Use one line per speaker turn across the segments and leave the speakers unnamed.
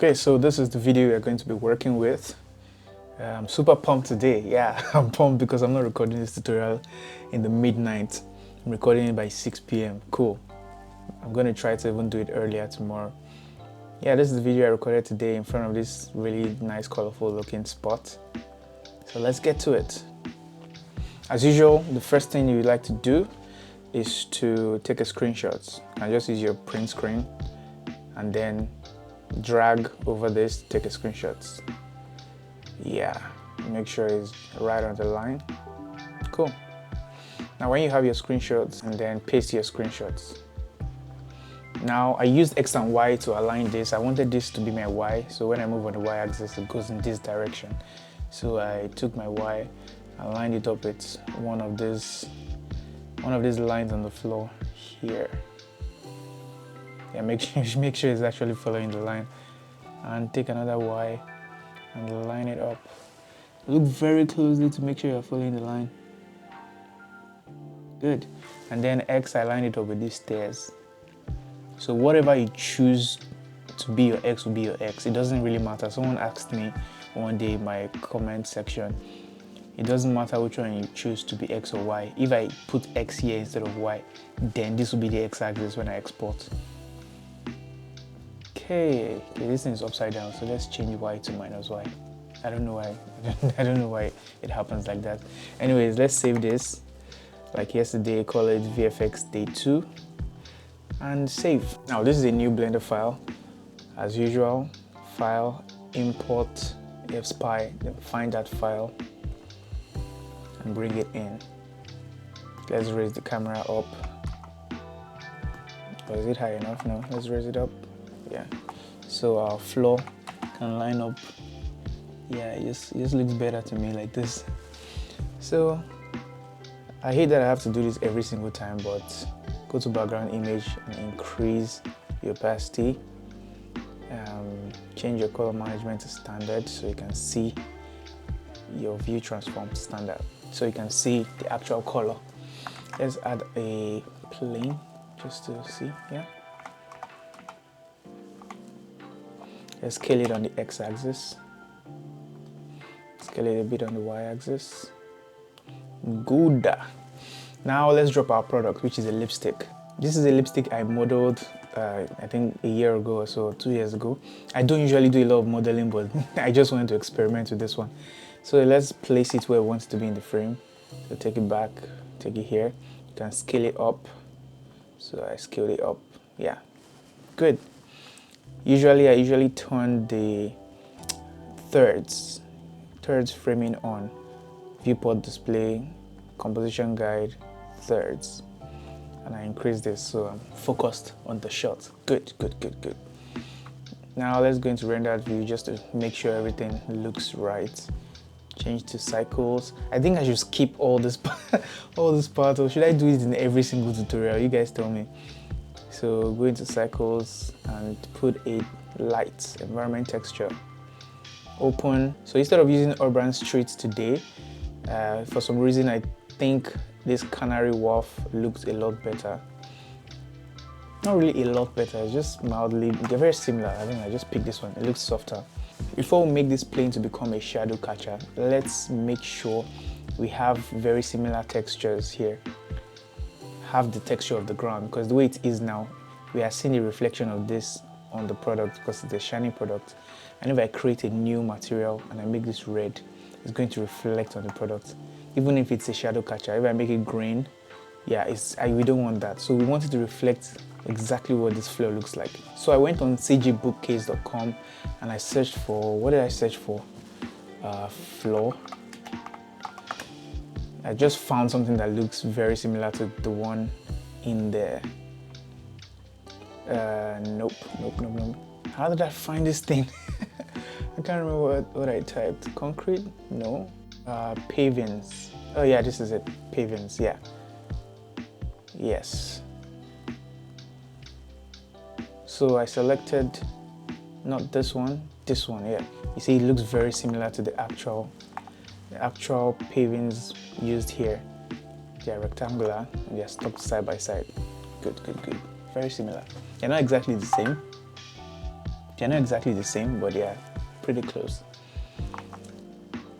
Okay, so this is the video we're going to be working with. I'm super pumped today. Yeah, I'm pumped because I'm not recording this tutorial in the midnight. I'm recording it by 6 p.m. Cool. I'm going to try to even do it earlier tomorrow. Yeah, this is the video I recorded today in front of this really nice, colorful looking spot. So let's get to it. As usual, the first thing you'd like to do is to take a screenshot and just use your print screen and then drag over this, take a screenshot. Yeah, make sure it's right on the line. Cool. Now when you have your screenshots, and then paste your screenshots. Now I used X and Y to align this. I wanted this to be my Y, so when I move on the Y axis it goes in this direction. So I took my Y, aligned it up with one of these lines on the floor here. Yeah, make sure it's actually following the line, and take another Y and line it up. Look very closely to make sure you're following the line. Good. And then X, I line it up with these stairs. So whatever you choose to be your X will be your X. It doesn't really matter. Someone asked me one day in my comment section, it doesn't matter which one you choose to be X or Y. If I put X here instead of Y, then this will be the X axis when I export. Okay, this thing is upside down, so let's change Y to -Y. I don't know why. I don't know why it happens like that. Anyways, let's save this. Like yesterday, call it VFX day 2 and save. Now this is a new Blender file. As usual, file, import, fspy, then find that file and bring it in. Let's raise the camera up. Or is it high enough? No, let's raise it up. Yeah, so our floor can line up. Yeah, it just looks better to me like this. So I hate that I have to do this every single time, but go to background image and increase the opacity. Change your color management to standard so you can see your view transform standard, so you can see the actual color. Let's add a plane just to see. Yeah. Let's scale it on the x-axis. Scale it a bit on the y-axis. Good. Now let's drop our product, which is a lipstick. This is a lipstick I modeled, I think a year ago or so, 2 years ago. I don't usually do a lot of modeling, but I just wanted to experiment with this one. So let's place it where we want it to be in the frame. So take it back, take it here. You can scale it up. So I scaled it up. Yeah, good. I usually turn the thirds framing on, viewport display, composition guide, thirds, and I increase this so I'm focused on the shot. Good. Now let's go into rendered view just to make sure everything looks right. Change to cycles. I think I should skip all this all this part, or should I do it in every single tutorial? You guys tell me. So go into cycles and put a light environment texture. Open. So instead of using urban streets today, for some reason I think this Canary Wharf looks a lot better. Not really a lot better, it's just mildly, they're very similar. I think I just picked this one, it looks softer. Before we make this plane to become a shadow catcher, let's make sure we have very similar textures here. Have the texture of the ground, because the way it is now, we are seeing a reflection of this on the product because it's a shiny product. And if I create a new material and I make this red, it's going to reflect on the product. Even if it's a shadow catcher, if I make it green, yeah, we don't want that. So we want it to reflect exactly what this floor looks like. So I went on cgbookcase.com and I searched for, what did I search for? Floor. I just found something that looks very similar to the one in there. Nope. How did I find this thing? I can't remember what I typed. Concrete? No. Pavings. Oh yeah, this is it. Pavings, yeah. Yes. So I selected, not this one, yeah. You see, it looks very similar to the actual pavings used here. They are rectangular and they are stuck side by side. Good. Very similar. They're not exactly the same, They're not exactly the same, but yeah, pretty close.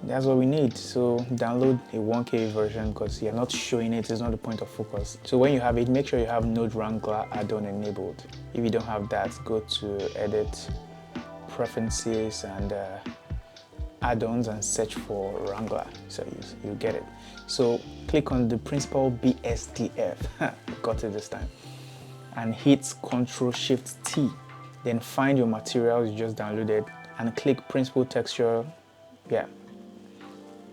That's what we need. So download a 1K version because you're not showing it. It's not the point of focus. So when you have it, make sure you have Node Wrangler add-on enabled. If you don't have that, go to Edit, Preferences, and add-ons and search for Wrangler. So you get it. So click on the principal BSDF. Got it this time. And hit Ctrl-Shift-T. Then find your materials you just downloaded and click Principal Texture. Yeah.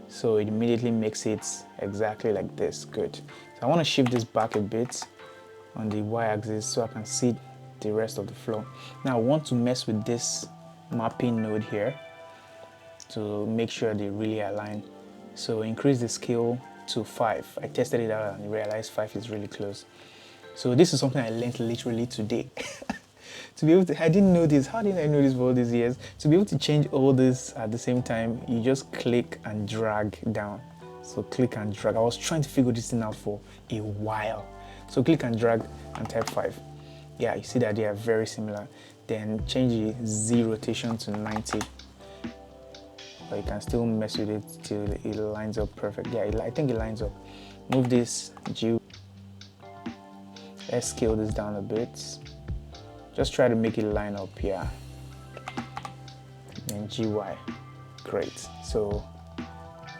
So it immediately makes it exactly like this. Good. So I want to shift this back a bit on the y-axis so I can see the rest of the floor. Now I want to mess with this mapping node here to make sure they really align. So increase the scale to 5. I tested it out and realized 5 is really close. So this is something I learned literally today. To be able to, I didn't know this. How did I know this for all these years? To be able to change all this at the same time, you just click and drag down. So click and drag. I was trying to figure this thing out for a while. So click and drag and type 5. Yeah, you see that they are very similar. Then change the Z rotation to 90. But you can still mess with it till it lines up perfect. Yeah, I think it lines up. Move this G. Let's scale this down a bit. Just try to make it line up here. And GY. Great. So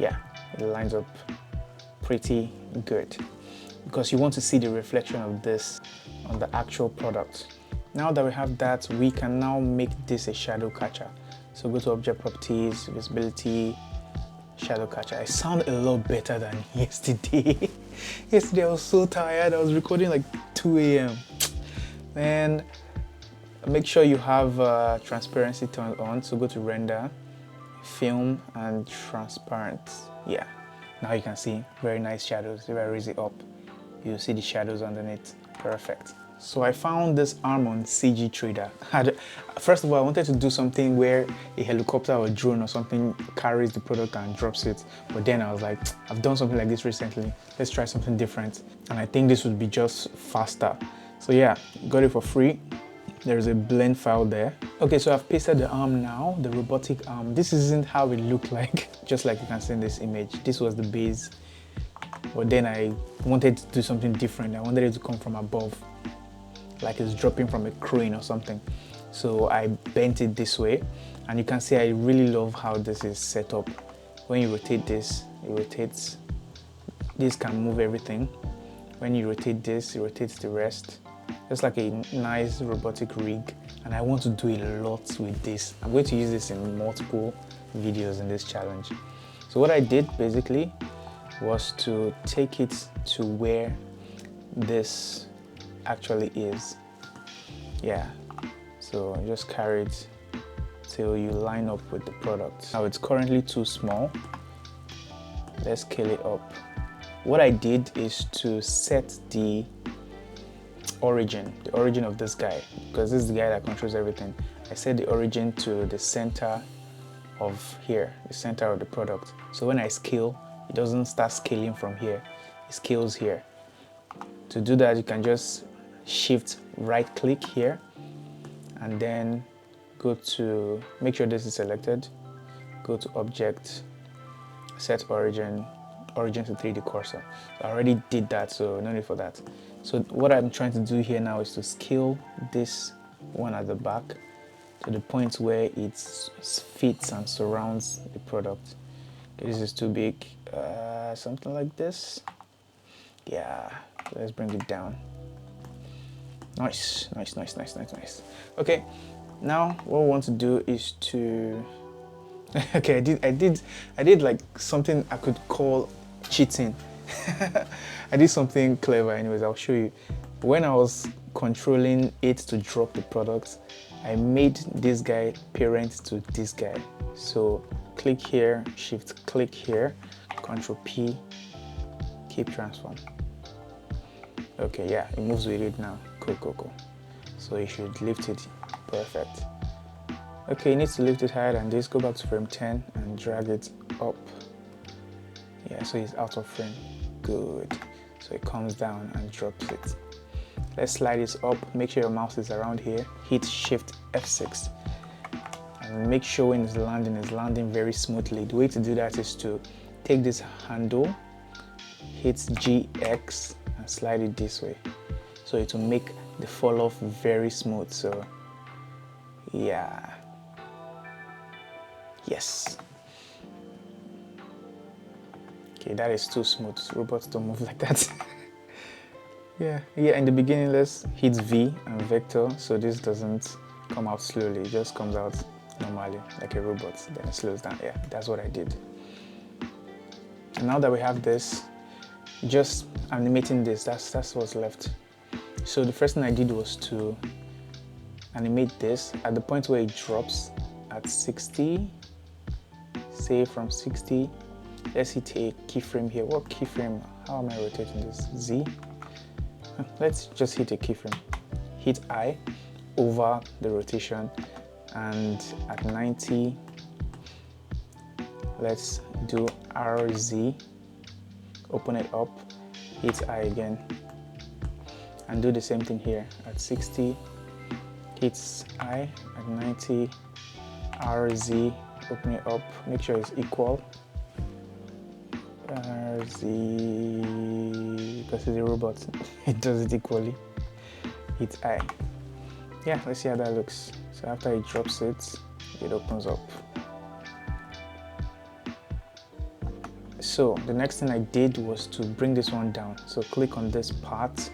yeah, it lines up pretty good because you want to see the reflection of this on the actual product. Now that we have that, we can now make this a shadow catcher. So go to Object Properties, Visibility, Shadow Catcher. I sound a lot better than yesterday. Yesterday I was so tired. I was recording like 2 a.m. Man, make sure you have transparency turned on. So go to Render, Film, and Transparent. Yeah, now you can see very nice shadows. If I raise it up, you'll see the shadows underneath. Perfect. So I found this arm on CG Trader. First of all, I wanted to do something where a helicopter or a drone or something carries the product and drops it. But then I was like, I've done something like this recently. Let's try something different. And I think this would be just faster. So yeah, got it for free. There's a blend file there. Okay, so I've pasted the arm now, the robotic arm. This isn't how it looked like, just like you can see in this image. This was the base. But then I wanted to do something different. I wanted it to come from above, like it's dropping from a crane or something. So I bent it this way, and you can see I really love how this is set up. When you rotate this, it rotates. This can move everything. When you rotate this, it rotates the rest. Just like a nice robotic rig, and I want to do a lot with this. I'm going to use this in multiple videos in this challenge. So what I did basically was to take it to where this actually is. Yeah, so just carry it till you line up with the product. Now it's currently too small. Let's scale it up. What I did is to set the origin of this guy, because this is the guy that controls everything. I set the origin to the center of here, the center of the product. So when I scale, it doesn't start scaling from here, it scales here. To do that, you can just shift right click here and then go to, make sure this is selected, go to Object, Set Origin to 3D Cursor. So I already did that, so no need for that. So what I'm trying to do here now is to scale this one at the back to the point where it fits and surrounds the product. Okay, this is too big, something like this. Yeah, let's bring it down. Nice. Okay, now what we want to do is to okay, I did like something I could call cheating. I did something clever. Anyways, I'll show you. When I was controlling it to drop the product, I made this guy parent to this guy. So click here, shift click here, Control P, keep transform. Okay, yeah, it moves with it now. Cool. So you should lift it. Perfect. Okay, you need to lift it higher than this. Go back to frame 10 and drag it up. Yeah, so it's out of frame. Good. So it comes down and drops it. Let's slide it up. Make sure your mouse is around here. Hit Shift F6. and make sure when it's landing very smoothly. The way to do that is to take this handle, hit GX and slide it this way, so it will make the fall off very smooth. So yeah, yes, okay, that is too smooth. Robots don't move like that. Yeah, in the beginning let's hit V and vector so this doesn't come out slowly, it just comes out normally like a robot, then it slows down. Yeah, that's what I did. And now that we have this, just animating this, that's what's left. So the first thing I did was to animate this at the point where it drops at 60, say from 60, let's hit a keyframe here. What keyframe? How am I rotating this? Z? Let's just hit a keyframe. Hit I over the rotation, and at 90, let's do RZ, open it up, hit I again, and do the same thing here. At 60, hit I, at 90, RZ, open it up, make sure it's equal. RZ, because it's a robot, it does it equally. Hit I. Yeah, let's see how that looks. So after it drops it, it opens up. So the next thing I did was to bring this one down. So click on this part.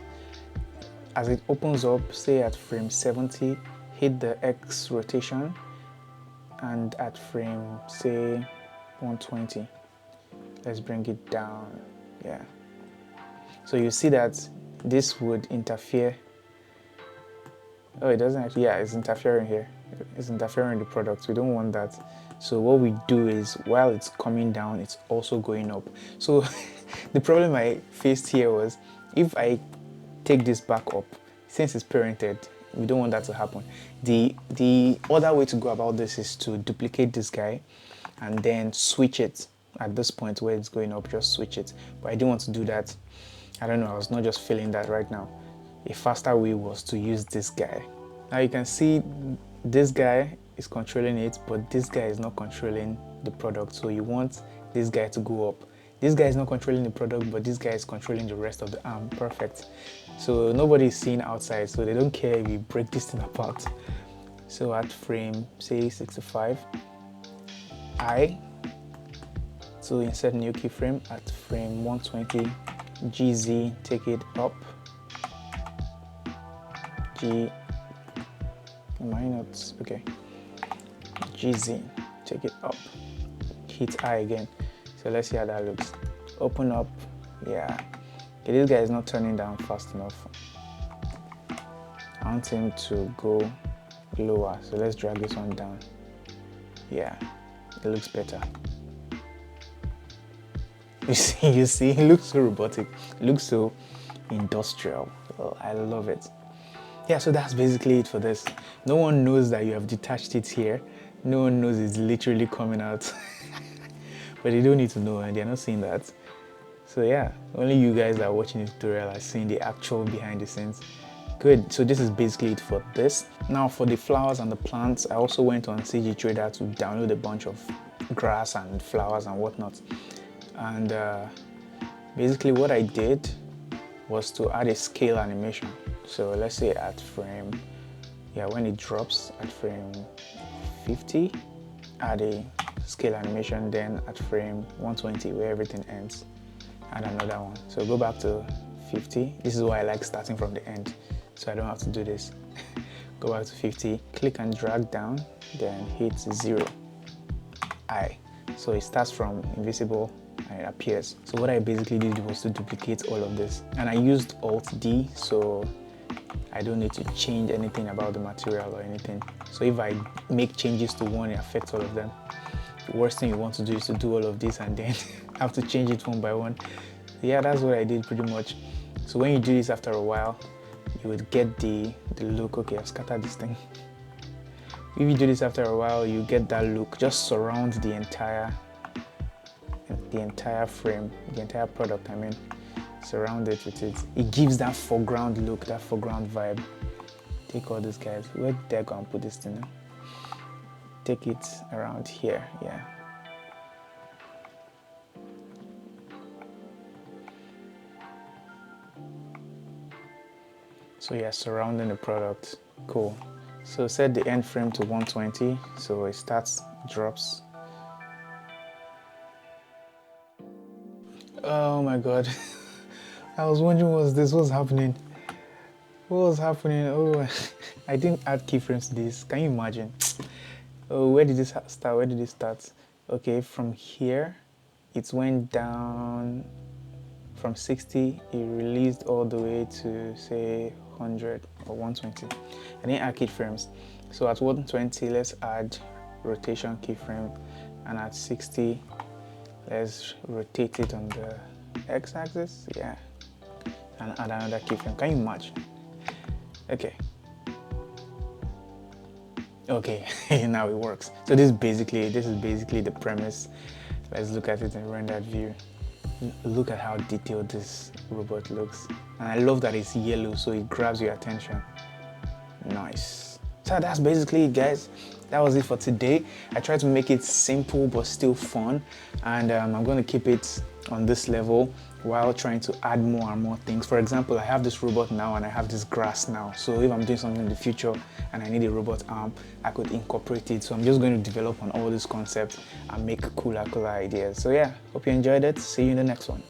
As it opens up, say at frame 70, hit the X rotation, and at frame, say 120, let's bring it down. Yeah. So you see that this would interfere. Oh, it doesn't actually, yeah, it's interfering here. It's interfering with the product. We don't want that. So what we do is, while it's coming down, it's also going up. So the problem I faced here was, if I take this back up, since it's parented, we don't want that to happen. The other way to go about this is to duplicate this guy and then switch it at this point where it's going up, just switch it. But I didn't want to do that. I don't know, I was not just feeling that right now. A faster way was to use this guy. Now you can see this guy is controlling it, but this guy is not controlling the product. So you want this guy to go up. This guy is not controlling the product, but this guy is controlling the rest of the arm. Perfect. So nobody is seeing outside, so they don't care if you break this thing apart. So at frame, say 65, I, so insert new keyframe at frame 120, GZ, take it up. G, am I not? Okay. GZ, take it up. Hit I again. So let's see how that looks. Open up. Yeah. Okay, this guy is not turning down fast enough. I want him to go lower. So let's drag this one down. Yeah, it looks better. You see, it looks so robotic. It looks so industrial. Oh, I love it. Yeah, so that's basically it for this. No one knows that you have detached it here. No one knows it's literally coming out. But they don't need to know, and they're not seeing that. So yeah, only you guys that are watching the tutorial are seeing the actual behind the scenes. Good, so this is basically it for this. Now for the flowers and the plants, I also went on CG Trader to download a bunch of grass and flowers and whatnot. And basically what I did was to add a scale animation. So let's say at frame, yeah, when it drops at frame 50, add a scale animation, then at frame 120 where everything ends, add another one. So go back to 50. This is why I like starting from the end, so I don't have to do this. Go back to 50, click and drag down, then hit 0, I. So it starts from invisible and it appears. So what I basically did was to duplicate all of this, and I used Alt-D, so I don't need to change anything about the material or anything. So if I make changes to one, it affects all of them. The worst thing you want to do is to do all of this and then have to change it one by one. Yeah, that's what I did pretty much. So when you do this after a while, you would get the look. Okay, I've scattered this thing. If you do this after a while, you get that look. Just surround the entire frame, the entire product, I mean. Surround it with it. It gives that foreground look, that foreground vibe. Take all these guys. Where did I go and put this thing now? take it around here. Yeah. So yeah, surrounding the product. Cool. So set the end frame to 120, so it starts, drops. Oh my god. I was wondering what's happening. What was happening? Oh, I didn't add keyframes to this. Can you imagine? Oh, where did this start? Where did it start? Okay, from here, it went down from 60. It released all the way to say 100 or 120. I didn't add keyframes. So at 120, let's add rotation keyframe, and at 60, let's rotate it on the x-axis. Yeah, and add another keyframe. Can you imagine? Okay. Okay, now it works. So this is basically the premise. Let's look at it in rendered view. Look at how detailed this robot looks. And I love that it's yellow, so it grabs your attention. Nice. So that's basically it, guys. That was it for today. I tried to make it simple but still fun, and I'm going to keep it on this level while trying to add more and more things. For example, I have this robot now and I have this grass now. So if I'm doing something in the future and I need a robot arm, I could incorporate it. So I'm just going to develop on all these concepts and make cooler ideas. So yeah, hope you enjoyed it. See you in the next one.